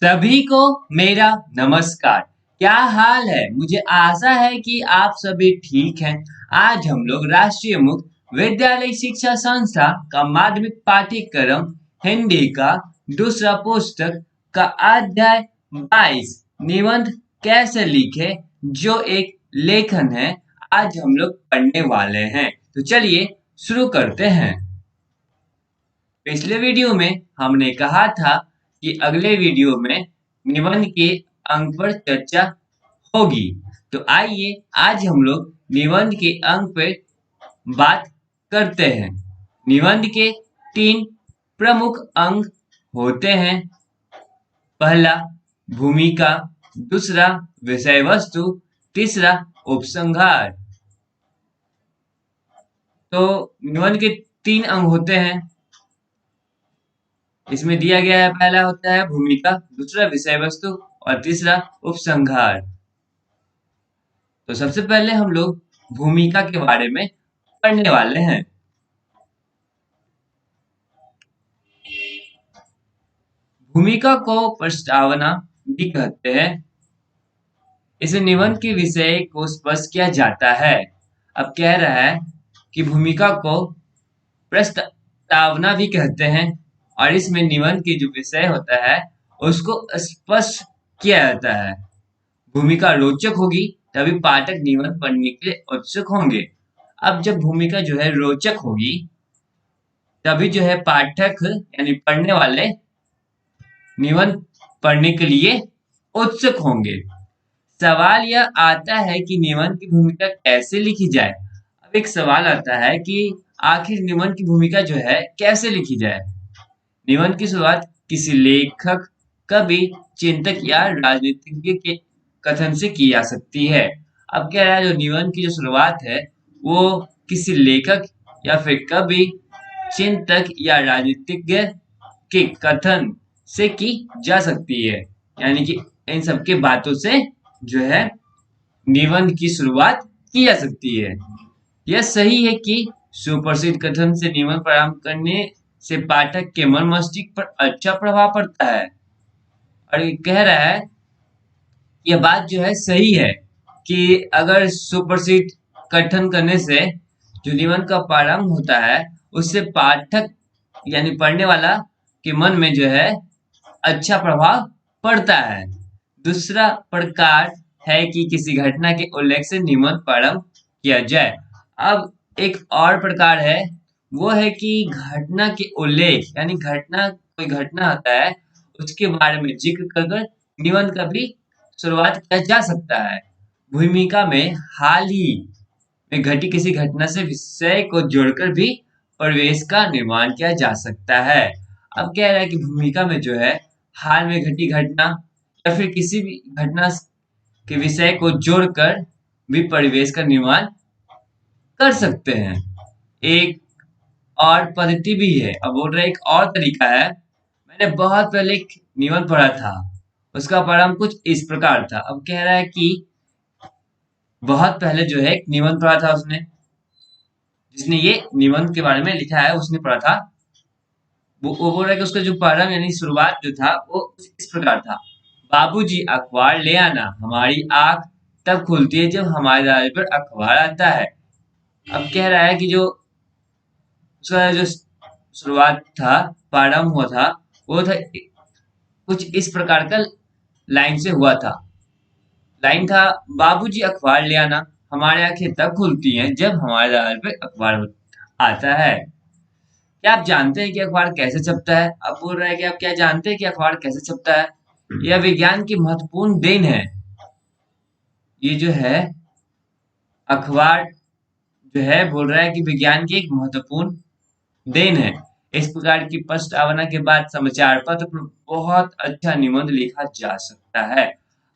सभी को मेरा नमस्कार। क्या हाल है? मुझे आशा है कि आप सभी ठीक हैं। आज हम लोग राष्ट्रीय मुक्त विद्यालय शिक्षा संस्था का माध्यमिक पाठ्यक्रम हिंदी का दूसरा पुस्तक का अध्याय 22 निबंध कैसे लिखे, जो एक लेखन है, आज हम लोग पढ़ने वाले हैं। तो चलिए शुरू करते हैं। पिछले वीडियो में हमने कहा था कि अगले वीडियो में निबंध के अंक पर चर्चा होगी। तो आइए आज हम लोग निबंध के अंक पर बात करते हैं। निबंध के 3 प्रमुख अंक होते हैं। पहला भूमिका, दूसरा विषय वस्तु, तीसरा उपसंहार। तो निबंध के 3 अंक होते हैं। इसमें दिया गया है, पहला होता है भूमिका, दूसरा विषय वस्तु और तीसरा उपसंहार। तो सबसे पहले हम लोग भूमिका के बारे में पढ़ने वाले हैं। भूमिका को प्रस्तावना भी कहते हैं। इसे निबंध के विषय को स्पष्ट किया जाता है। अब कह रहा है कि भूमिका को प्रस्तावना भी कहते हैं और इसमें निबंध के जो विषय होता है उसको स्पष्ट किया जाता है। भूमिका रोचक होगी तभी पाठक निबंध पढ़ने के लिए उत्सुक होंगे। अब जब भूमिका जो है रोचक होगी तभी जो है पाठक यानी पढ़ने वाले निबंध पढ़ने के लिए उत्सुक होंगे। सवाल यह आता है कि निबंध की भूमिका कैसे लिखी जाए। अब एक सवाल आता है कि आखिर निबंध की भूमिका जो है कैसे लिखी जाए। निबंध की शुरुआत किसी लेखक, कवि, चिंतक या राजनीतिज्ञ के कथन से की जा सकती है। अब कह रहा है जो निबंध की जो शुरुआत है वो किसी लेखक या फिर कवि, चिंतक या राजनीतिज्ञ के कथन से की जा सकती है। यानी कि इन सबके बातों से जो है निबंध की शुरुआत की जा सकती है। यह सही है कि सुप्रसिद्ध कथन से निबंध प्रारंभ करने से पाठक के मन मस्तिष्क पर अच्छा प्रभाव पड़ता है। और ये कह रहा है यह बात जो है सही है कि अगर सुप्रसिद्ध कथन करने से जो निबंध का प्रारंभ होता है उससे पाठक यानी पढ़ने वाला के मन में जो है अच्छा प्रभाव पड़ता है। दूसरा प्रकार है कि किसी घटना के उल्लेख से निबंध प्रारंभ किया जाए। अब एक और प्रकार है, वो है कि घटना के उल्लेख यानी कोई घटना होता है उसके बारे में जिक्र कर निबंध का भी शुरुआत किया जा सकता है। भूमिका में हाल ही में घटी किसी घटना से विषय को जोड़कर भी परिवेश का निर्माण किया जा सकता है। अब कह रहा है कि भूमिका में जो है हाल में घटी घटना या फिर किसी भी घटना के विषय को जोड़कर भी परिवेश का निर्माण कर सकते हैं। एक और पद्धति भी है। अब बोल रहे एक और तरीका है। मैंने बहुत पहले एक निबंध पढ़ा था, उसका प्रारंभ कुछ इस प्रकार था। अब कह रहा है कि बहुत पहले जो है एक निबंध पढ़ा था उसने, जिसने ये निबंध के बारे में लिखा है उसने पढ़ा था। वो बोल रहा है कि उसका जो प्रारंभ यानी शुरुआत जो था वो इस प्रकार था। बाबूजी अखबार ले आना, हमारी आंख तब खुलती है जब हमारे दरवाजे पर अखबार आता है। अब कह रहा है कि जो उसका जो शुरुआत था, प्रारंभ हुआ था, वो था कुछ इस प्रकार का लाइन से हुआ था। लाइन था, बाबूजी अखबार ले आना, हमारी आंखें तब खुलती हैं जब हमारे दरवाजे पर अखबार आता है। क्या आप जानते हैं कि अखबार कैसे छपता है? अब बोल रहा है कि आप क्या जानते हैं कि अखबार कैसे छपता है? यह विज्ञान की महत्वपूर्ण देन है। ये जो है अखबार जो है बोल रहा है कि विज्ञान की एक महत्वपूर्ण देन है। इस प्रकार की प्रस्तावना के बाद समाचार पत्र पर बहुत अच्छा निबंध लिखा जा सकता है।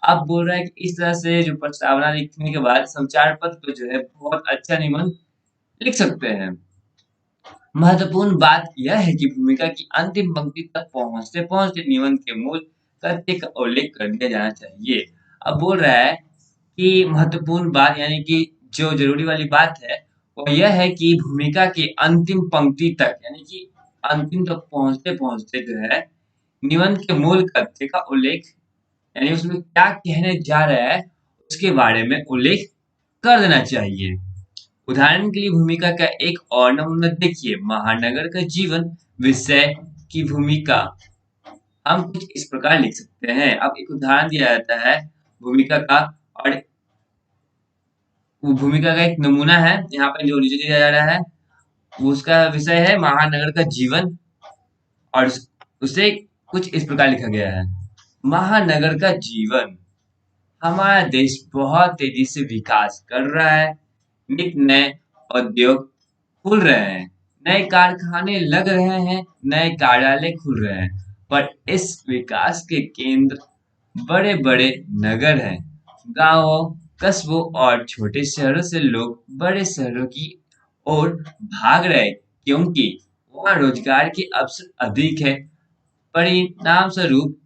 अब बोल रहा है कि इस तरह से जो प्रस्तावना लिखने के बाद समाचार पत्र पर जो है बहुत अच्छा निबंध लिख सकते हैं। महत्वपूर्ण बात यह है कि भूमिका की अंतिम पंक्ति तक पहुंचते पहुंचते निबंध के मूल तथ्य का उल्लेख कर दिया जाना चाहिए। अब बोल रहा है कि महत्वपूर्ण बात यानी कि जो जरूरी वाली बात है वो यह है कि भूमिका की अंतिम पंक्ति तक यानी कि अंतिम तक पहुंचते पहुंचते जो है निबंध के मूल तथ्य का उल्लेख यानी उसमें क्या कहने जा रहा है उसके बारे में उल्लेख कर देना चाहिए। उदाहरण के लिए भूमिका का एक और नमूना देखिए, महानगर का जीवन विषय की भूमिका। हम कुछ इस प्रकार लिख सकते हैं। अब एक उदाहरण दिया जाता है भूमिका का, और वो भूमिका का एक नमूना है यहाँ पे जो नीचे दिया जा रहा है, वो उसका विषय है महानगर का जीवन, और उसे कुछ इस प्रकार लिखा गया है। महानगर का जीवन। हमारा देश बहुत तेजी से विकास कर रहा है। नित नए उद्योग खुल रहे हैं, नए कारखाने लग रहे हैं, नए कार्यालय खुल रहे हैं, पर इस विकास के केंद्र बड़े बड़े नगर हैं। गांवों, कस्बों और छोटे शहरों से लोग बड़े शहरों की ओर भाग रहे हैं, क्योंकि वहाँ रोजगार के अवसर अधिक है। परिणाम स्वरूप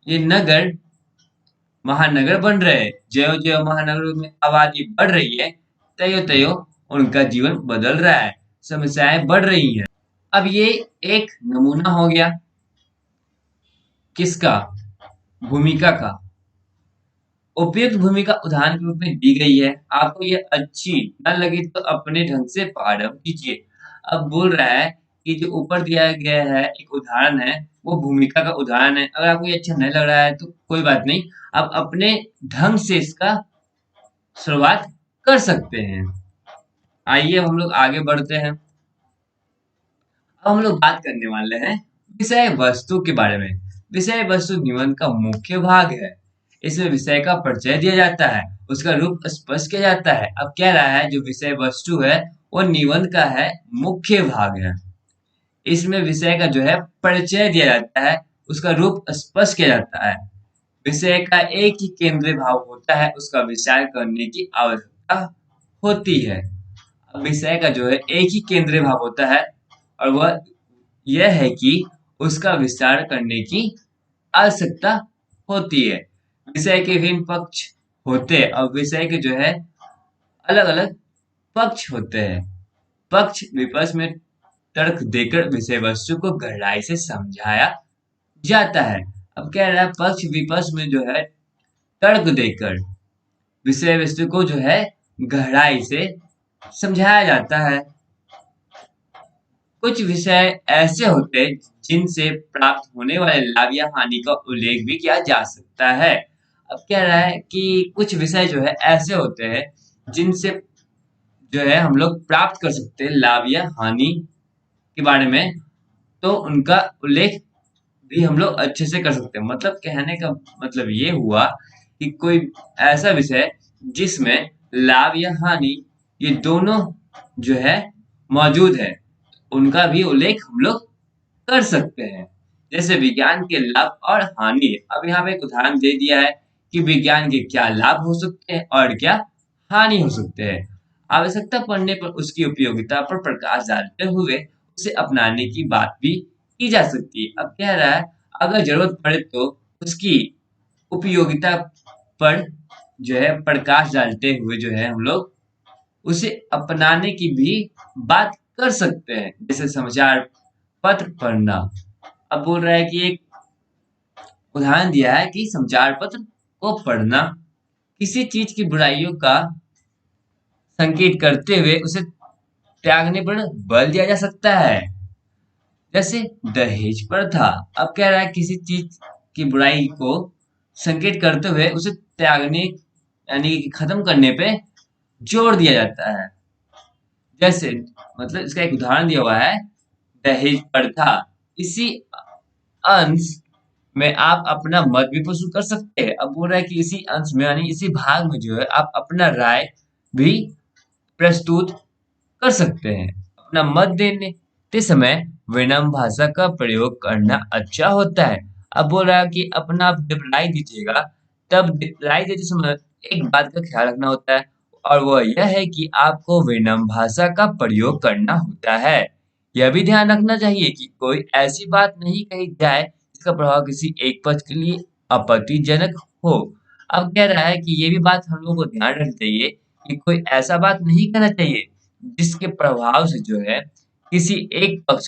ये नगर महानगर बन रहे हैं। ज्यो ज्यो महानगरों में आबादी बढ़ रही है, त्यों त्यों उनका जीवन बदल रहा है, समस्याएं बढ़ रही हैं। अब ये एक नमूना हो गया किसका? भूमिका का। उपयुक्त भूमिका उदाहरण के रूप में दी गई है। आपको ये अच्छी न लगी तो अपने ढंग से पाठ कीजिए। अब बोल रहा है कि जो ऊपर दिया गया है एक उदाहरण है, वो भूमिका का उदाहरण है। अगर आपको ये अच्छा नहीं लग रहा है तो कोई बात नहीं, आप अपने ढंग से इसका शुरुआत कर सकते हैं। आइए अब हम लोग आगे बढ़ते हैं। अब हम लोग बात करने वाले हैं विषय वस्तु के बारे में। विषय वस्तु निबंध का मुख्य भाग है। इसमें विषय का परिचय दिया जाता है, उसका रूप स्पष्ट किया जाता है। अब कह रहा है जो विषय वस्तु है वो निबंध का है मुख्य भाग है। इसमें विषय का जो है परिचय दिया जाता है, उसका रूप स्पष्ट किया जाता है। विषय का एक ही केंद्रीय भाव होता है, उसका विचार करने की आवश्यकता होती है। अब विषय का जो है एक ही केंद्रीय भाव होता है, और वह यह है कि उसका विस्तार करने की आवश्यकता होती है। विषय के विभिन्न पक्ष होते हैं, और विषय के जो है अलग अलग पक्ष होते हैं। पक्ष विपक्ष में तर्क देकर विषय वस्तु को गहराई से समझाया जाता है। अब कह रहा है पक्ष विपक्ष में जो है तर्क देकर विषय वस्तु को जो है गहराई से समझाया जाता है। कुछ विषय ऐसे होते हैं जिनसे प्राप्त होने वाले लाभ या हानि का उल्लेख भी किया जा सकता है। अब कह रहा है कि कुछ विषय जो है ऐसे होते हैं जिनसे जो है हम लोग प्राप्त कर सकते हैं लाभ या हानि के बारे में, तो उनका उल्लेख भी हम लोग अच्छे से कर सकते हैं। मतलब कहने का मतलब ये हुआ कि कोई ऐसा विषय जिसमें लाभ या हानि ये दोनों जो है मौजूद है, उनका भी उल्लेख हम लोग कर सकते हैं। जैसे विज्ञान के लाभ और हानि। अब यहाँ पे एक उदाहरण दे दिया है कि विज्ञान के क्या लाभ हो सकते हैं और क्या हानि हो सकते हैं। आवश्यकता पड़ने पर उसकी उपयोगिता पर प्रकाश डालते हुए उसे अपनाने की बात भी की जा सकती है। अब कह रहा है अगर जरूरत पड़े तो उसकी उपयोगिता पर जो है प्रकाश डालते हुए जो है हम लोग उसे अपनाने की भी बात कर सकते हैं। जैसे समाचार पत्र पढ़ना। अब बोल रहा है कि एक उदाहरण दिया है कि समाचार पत्र को पढ़ना किसी चीज की बुराइयों का संकेत करते हुए उसे त्यागने पर बल दिया जा सकता है। जैसे दहेज प्रथा। अब कह रहा है किसी चीज की बुराई को संकेत करते हुए उसे त्यागने यानी कि खत्म करने पे जोर दिया जाता है। जैसे मतलब इसका एक उदाहरण दिया हुआ है दहेज प्रथा। इसी अंश में आप अपना मत भी प्रस्तुत कर सकते हैं। अब बोल रहा है कि इसी अंश में यानी इसी भाग में जो है आप अपना राय भी प्रस्तुत कर सकते हैं। अपना मत देने के समय विनम्र भाषा का प्रयोग करना अच्छा होता है। अब बोल रहा है कि अपना आप जब राय दीजिएगा तब राय देते समय एक बात का ख्याल रखना होता है, और वह यह है कि आपको विनम्र भाषा का प्रयोग करना होता है। यह भी ध्यान रखना चाहिए कि कोई ऐसी बात नहीं कही जाए जिसका प्रभाव किसी एक पक्ष के लिए आपत्तिजनक हो। अब कह रहा है कि ये भी बात हम लोगों को ध्यान रखनी चाहिए कि कोई ऐसा बात नहीं करना चाहिए जिसके प्रभाव से जो है किसी एक पक्ष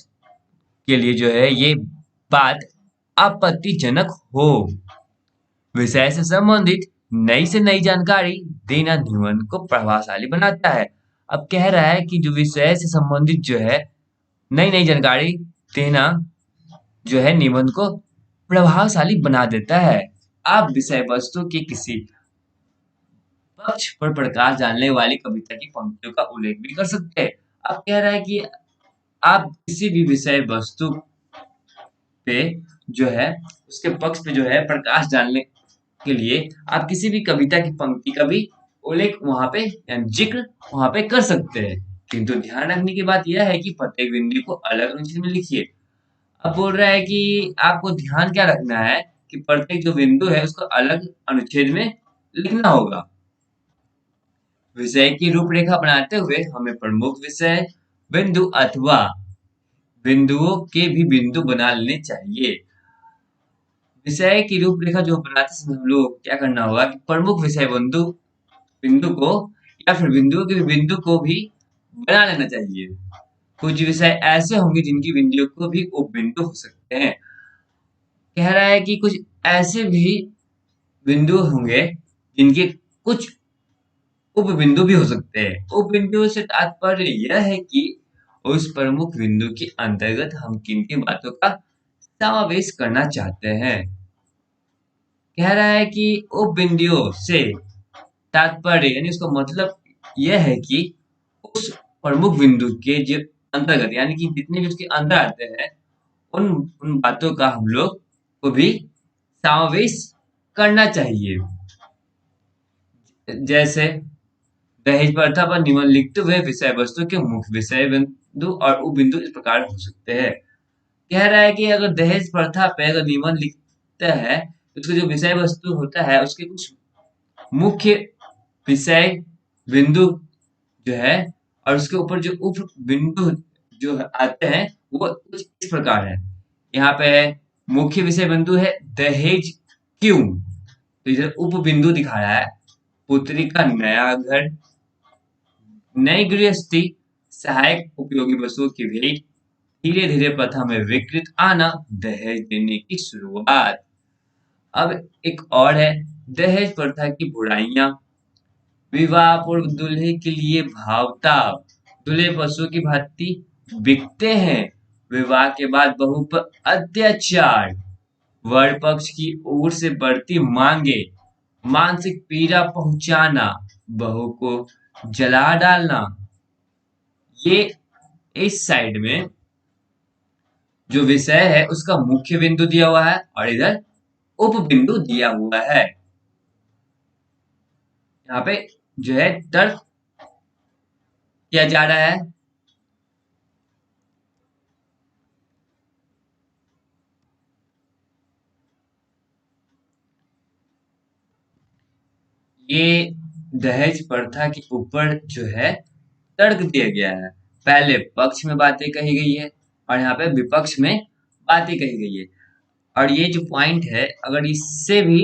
के लिए जो है ये बात आपत्तिजनक हो। विषय से संबंधित नई से नई जानकारी देना निबंध को प्रभावशाली बनाता है। अब कह रहा है कि जो विषय से संबंधित जो है नई नई जानकारी देना जो है निबंध को प्रभावशाली बना देता है। आप विषय वस्तु के किसी पक्ष पर प्रकाश डालने वाली कविता की पंक्तियों का उल्लेख भी कर सकते हैं। अब कह रहा है कि आप किसी भी विषय वस्तु पे जो है उसके पक्ष पे जो है प्रकाश डालने के लिए आप किसी भी कविता की पंक्ति का भी उल्लेख वहां पे यानी जिक्र वहां पे कर सकते हैं। किंतु ध्यान रखने की बात यह है कि प्रत्येक बिंदु को अलग अनुच्छेद में लिखिए। अब बोल रहा है कि आपको ध्यान क्या रखना है कि प्रत्येक जो बिंदु है उसको अलग अनुच्छेद में लिखना होगा। विषय की रूपरेखा बनाते हुए हमें प्रमुख विषय बिंदु अथवा बिंदुओं के भी बिंदु बना लेने चाहिए। विषय की रूपरेखा जो बनाते समय हम लोग क्या करना होगा कि प्रमुख विषय बिंदु को या फिर बिंदुओं के बिंदु को भी बना लेना चाहिए। कुछ विषय ऐसे होंगे जिनकी बिंदुओं को भी उप बिंदु हो सकते हैं। कह रहा है कि कुछ ऐसे भी बिंदु होंगे जिनके कुछ उप बिंदु भी हो सकते हैं। उप बिंदुओं से तात्पर्य यह है कि उस प्रमुख बिंदु के अंतर्गत हम किन किन बातों का समावेश करना चाहते हैं। कह रहा है कि उप बिंदुओं से तात्पर्य यानी उसका मतलब यह है कि उस प्रमुख बिंदु के जो अंतर्गत यानी कि जितने भी उसके अंदर आते हैं उन उन बातों का हम लोग को भी समावेश करना चाहिए। जैसे दहेज प्रथा पर निबंध लिखते हुए विषय वस्तु के मुख्य विषय बिंदु और उप बिंदु इस प्रकार हो सकते हैं। कह रहा है कि अगर दहेज प्रथा पे अगर निबंध लिखता है तो उसका जो विषय वस्तु होता है उसके कुछ मुख्य विषय बिंदु जो है और उसके ऊपर जो उप बिंदु जो आते हैं वो कुछ इस प्रकार है। यहाँ पे मुख्य विषय बिंदु है दहेज क्यों, तो इधर उप बिंदु दिखा रहा है पुत्री का नया घर, नई गृहस्थी, सहायक उपयोगी वस्तुओं की भेंट, धीरे धीरे प्रथा में विकृत आना, दहेज देने की शुरुआत। अब एक और है दहेज प्रथा की बुराइयां, विवाह पूर्व दूल्हे के लिए भावताप, दूल्हे पशु की भांति बिकते हैं, विवाह के बाद बहू पर अत्याचार, वर पक्ष की ओर से बढ़ती मांगे, मानसिक पीड़ा पहुंचाना, बहू को जला डालना। ये इस साइड में जो विषय है उसका मुख्य बिंदु दिया हुआ है और इधर उप बिंदु दिया हुआ है। यहाँ पे जो है तर्क किया जा रहा है। ये दहेज प्रथा के ऊपर जो है तर्क दिया गया है। पहले पक्ष में बातें कही गई है और यहाँ पे विपक्ष में बातें कही गई है और ये जो पॉइंट है अगर इससे भी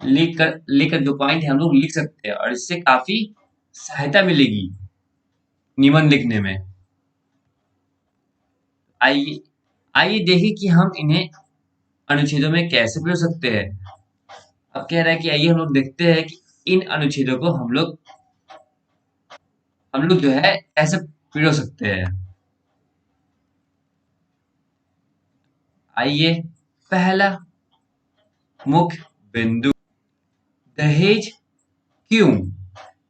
लिख कर जो पॉइंट है हम लोग लिख सकते हैं और इससे काफी सहायता मिलेगी निबंध लिखने में। आइए आइए देखें कि हम इन्हें अनुच्छेदों में कैसे प्रयोग सकते हैं। अब कह रहा है कि आइए हम लोग देखते हैं कि इन अनुच्छेदों को हम लोग जो है कैसे प्रयोग सकते हैं। आइए पहला मुख्य बिंदु दहेज क्यों।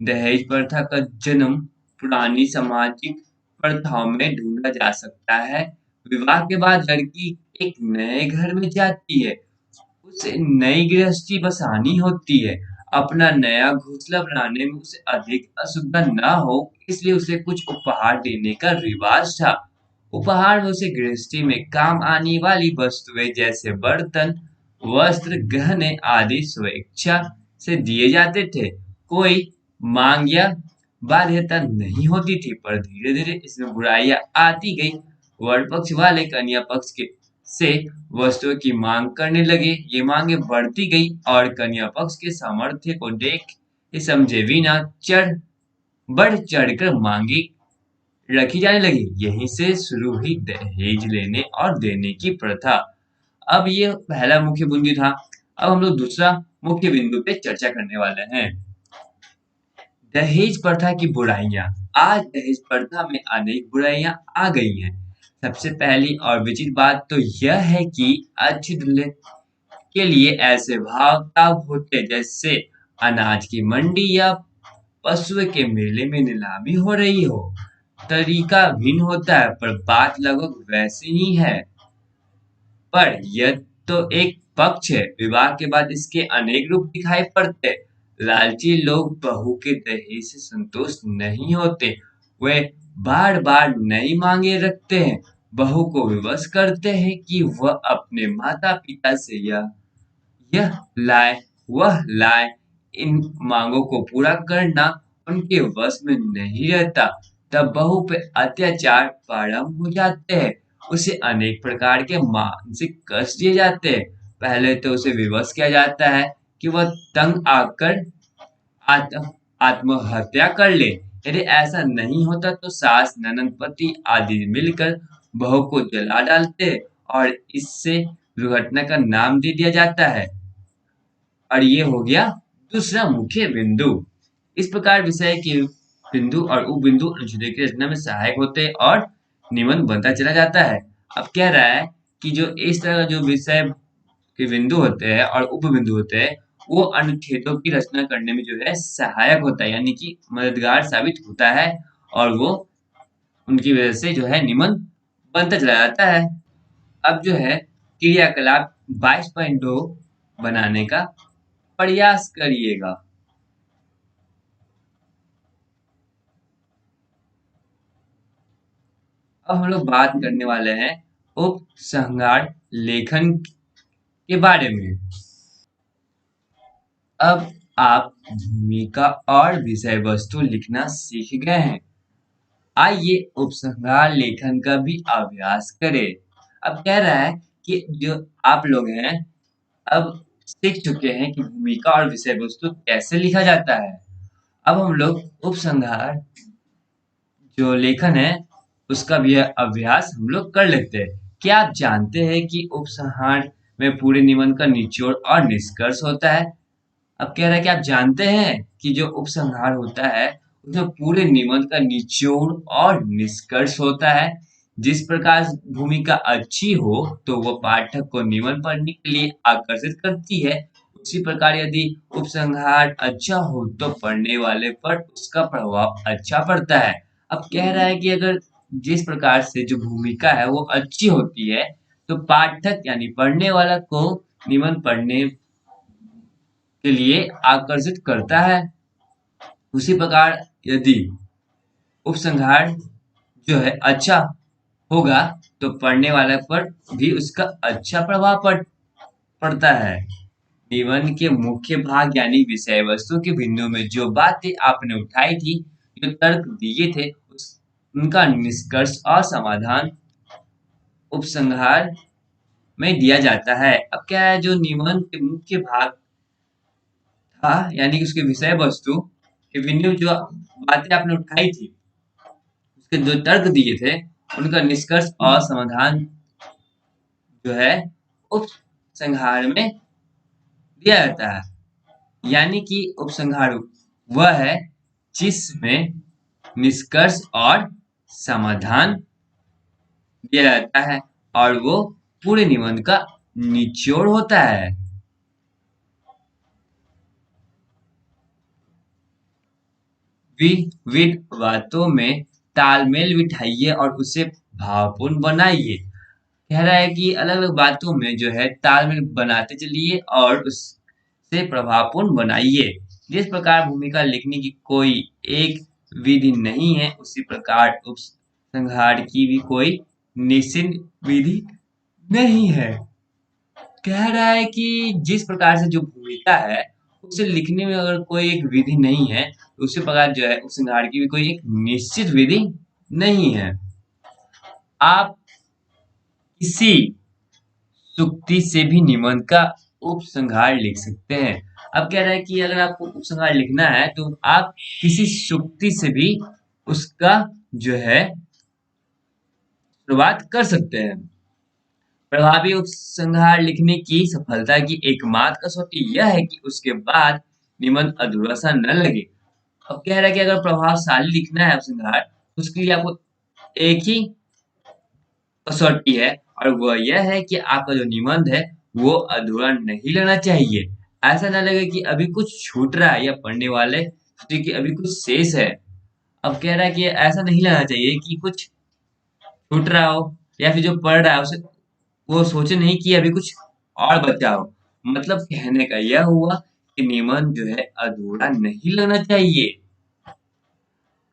दहेज प्रथा का जन्म पुरानी सामाजिक प्रथाओं में ढूंढा जा सकता है। विवाह के बाद लड़की एक नए घर में जाती है, उसे नई गृहस्थी बसानी होती है, अपना नया घोंसला बनाने में उसे अधिक असुविधा न हो इसलिए उसे कुछ उपहार देने का रिवाज था। उपहार में उसे गृहस्थी में काम आने वाली वस्तुएं जैसे बर्तन, वस्त्र, गहने आदि स्वेच्छा से दिए जाते थे। कोई मांग या बाध्यता नहीं होती थी, पर धीरे धीरे इसमें बुराइयां आती गई। वर पक्ष वाले कन्या पक्ष के से वस्तुओं की मांग करने लगे, ये मांगे बढ़ती गई और कन्या पक्ष के सामर्थ्य को देख समझे बिना बढ़ चढ़कर मांगी रखी जाने लगी। यहीं से शुरू हुई दहेज लेने और देने की प्रथा। अब ये पहला मुख्य बिंदु था। अब हम लोग दूसरा मुख्य बिंदु पे चर्चा करने वाले हैं। दहेज प्रथा की बुराइयां। आज दहेज प्रथा में अनेक बुराइयां आ गई हैं। सबसे पहली और विचित्र बात तो यह है कि अच्छी दुल्हन के लिए ऐसे भाव ताव होते जैसे अनाज की मंडी या पशु के मेले में नीलामी हो रही हो। तरीका भिन्न होता है पर बात लगभग वैसी ही है। पर यह तो एक पक्ष है। विवाह के बाद इसके अनेक रूप दिखाई पड़ते। लालची लोग बहू के दहेज से संतुष्ट नहीं होते। वे बार बार नई मांगे रखते हैं। बहू को विवश करते हैं कि वह अपने माता पिता से यह लाए वह लाए। इन मांगों को पूरा करना उनके वश में नहीं रहता। तब बहू पे अत्याचार प्रारंभ हो जाते हैं। उसे अनेक प्रकार के मानसिक कष्ट दिए जाते हैं। पहले तो उसे विवश किया जाता है कि वह तंग आकर आत्म आत्महत्या कर ले। यदि ऐसा नहीं होता तो सास ननद पति आदि मिलकर बहू को जला डालते हैं और इससे दुर्घटना का नाम दे दिया जाता है। और ये हो गया दूसरा मुख्य बिंदु। इस प्रकार विषय के बिंदु और उपबिंदु अनुच्छेद की रचना में सहायक होते हैं और निबंध बनता चला जाता है। अब कह रहा है कि जो इस तरह का जो विषय के बिंदु होते हैं और उपबिंदु होते हैं वो अनुच्छेदों की रचना करने में जो है सहायक होता है, यानी कि मददगार साबित होता है और वो उनकी वजह से जो है निबंध बनता चला जाता है। अब जो है क्रियाकलाप 22.2 बनाने का प्रयास करिएगा। अब हम लोग बात करने वाले हैं उपसंहार लेखन के बारे में। अब आप भूमिका और विषय वस्तु लिखना सीख गए हैं। आइए उपसंहार लेखन का भी अभ्यास करें। अब कह रहा है कि जो आप लोग हैं अब सीख चुके हैं कि भूमिका और विषय वस्तु कैसे लिखा जाता है। अब हम लोग उपसंहार जो लेखन है उसका भी अभ्यास हम लोग कर लेते हैं। क्या आप जानते हैं कि उपसंहार में पूरे निबंध का निचोड़ और निष्कर्ष होता है? अब कह रहा है कि आप जानते हैं कि जो उपसंहार होता है उसमें पूरे निबंध का निचोड़ और निष्कर्ष होता है। जिस प्रकार भूमिका अच्छी हो तो वो पाठक को निबंध पढ़ने के लिए आकर्षित करती है। उसी प्रकार यदि उपसंहार अच्छा हो तो पढ़ने वाले पर उसका प्रभाव अच्छा पड़ता है। अब कह रहा है कि अगर जिस प्रकार से जो भूमिका है वो अच्छी होती है तो पाठक यानी पढ़ने वाला को निबंध पढ़ने के लिए आकर्षित करता है। उसी प्रकार यदि उपसंहार जो है अच्छा होगा तो पढ़ने वाले पर भी उसका अच्छा प्रभाव पड़ता है। निबंध के मुख्य भाग यानी विषय वस्तु के बिंदु में जो बातें आपने उठाई थी, जो तर्क दिए थे, उनका निष्कर्ष और समाधान उपसंहार में दिया जाता है। अब क्या है जो निबंध के मुख्य भाग था यानी कि उसके विषय वस्तु के बिंदु जो बातें आपने उठाई थी उसके जो तर्क दिए थे उनका निष्कर्ष और समाधान जो है उपसंहार में दिया जाता है। यानी कि उपसंहार वह है जिसमें निष्कर्ष और समाधान दिया जाता है और वो पूरे निबंध का निचोड़ होता है। विविध बातों में तालमेल बिठाइए और उसे भावपूर्ण बनाइए। कह रहा है कि अलग अलग बातों में जो है तालमेल बनाते चलिए और उससे प्रभावपूर्ण बनाइए। जिस प्रकार भूमिका लिखने की कोई एक विधि नहीं है उसी प्रकार उपसंहार की भी कोई निश्चित विधि नहीं है। कह रहा है कि जिस प्रकार से जो भूमिका है उसे लिखने में अगर कोई एक विधि नहीं है तो उसी प्रकार जो है उपसंहार की भी कोई एक निश्चित विधि नहीं है। आप किसी सूक्ति से भी निबंध का उपसंहार लिख सकते हैं। अब कह रहा है कि अगर आपको उपसंहार लिखना है तो आप किसी सूक्ति से भी उसका जो है शुरुआत कर सकते हैं। प्रभावी उपसंहार लिखने की सफलता की एकमात्र कसौटी यह है कि उसके बाद निबंध अधूरा सा न लगे। अब कह रहा है कि अगर प्रभावशाली लिखना है उपसंहार तो उसके लिए आपको एक ही कसौटी है, और वह यह है कि आपका जो निबंध है वो अधूरा नहीं लगना चाहिए। ऐसा ना लगे कि अभी कुछ छूट रहा है या पढ़ने वाले सोचे कि अभी कुछ शेष है। अब कह रहा है कि ऐसा नहीं लगना चाहिए कि कुछ छूट रहा हो, या फिर जो पढ़ रहा है उसे वो सोचे नहीं कि अभी कुछ और बचा हो। मतलब कहने का यह हुआ कि निबंध जो है अधूरा नहीं लगना चाहिए।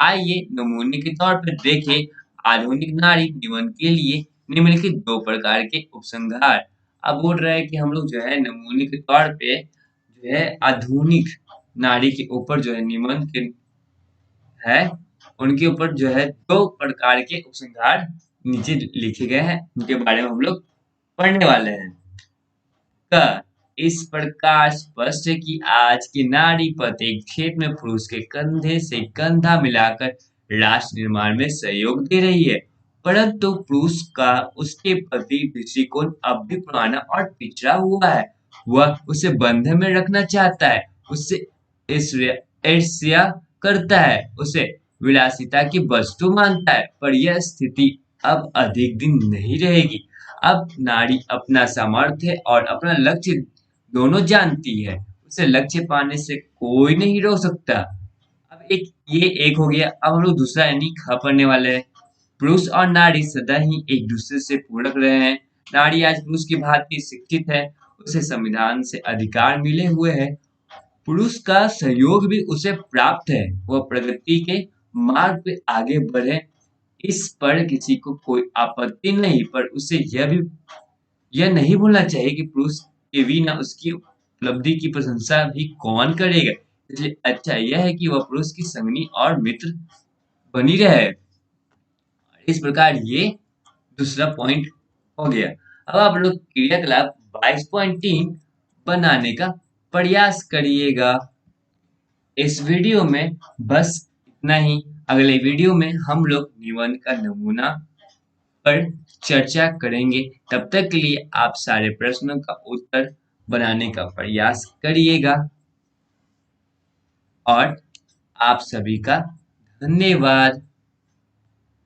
आइए नमूने के तौर पर देखें आधुनिक नारी निबंध के लिए निम्नलिखित दो प्रकार के उपसंहार। अब बोल रहा है कि हम लोग जो है नमूने के तौर पे जो है आधुनिक नारी के ऊपर जो है निबंध के है उनके ऊपर जो है दो प्रकार के उपसंहार नीचे लिखे गए हैं, उनके बारे में हम लोग पढ़ने वाले हैं। का इस प्रकार स्पष्ट है कि आज की नारी प्रत्येक क्षेत्र में पुरुष के कंधे से कंधा मिलाकर राष्ट्र निर्माण में सहयोग दे रही है, परंतु पुरुष का उसके प्रति दृष्टिकोण अब भी पुराना और पिछड़ा हुआ है। वह उसे बंधन में रखना चाहता है, उससे ईर्ष्या करता है, उसे विलासिता की वस्तु मानता है। पर यह स्थिति अब अधिक दिन नहीं रहेगी। अब नारी अपना सामर्थ्य और अपना लक्ष्य दोनों जानती है, उसे लक्ष्य पाने से कोई नहीं रोक सकता। अब ये एक हो गया। अब हम लोग दूसरा यानी ख पढ़ने वाले हैं। पुरुष और नारी सदा ही एक दूसरे से पूरक रहे हैं। नारी आज पुरुष की भांति शिक्षित है, उसे संविधान से अधिकार मिले हुए हैं, पुरुष का सहयोग भी उसे प्राप्त है, वह प्रगति के मार्ग पे आगे बढ़े, इस पर किसी को कोई आपत्ति नहीं। पर उसे यह नहीं भूलना चाहिए कि पुरुष के बिना उसकी उपलब्धि की प्रशंसा भी कौन करेगा। इसलिए अच्छा यह है कि वह पुरुष की संगनी और मित्र बनी रहे। इस प्रकार ये दूसरा पॉइंट हो गया। अब आप लोग क्रियाकलाप 22.3 बनाने का प्रयास करिएगा। इस वीडियो में बस इतना ही। अगले वीडियो में हम लोग निबंध का नमूना पर चर्चा करेंगे। तब तक के लिए आप सारे प्रश्नों का उत्तर बनाने का प्रयास करिएगा, और आप सभी का धन्यवाद।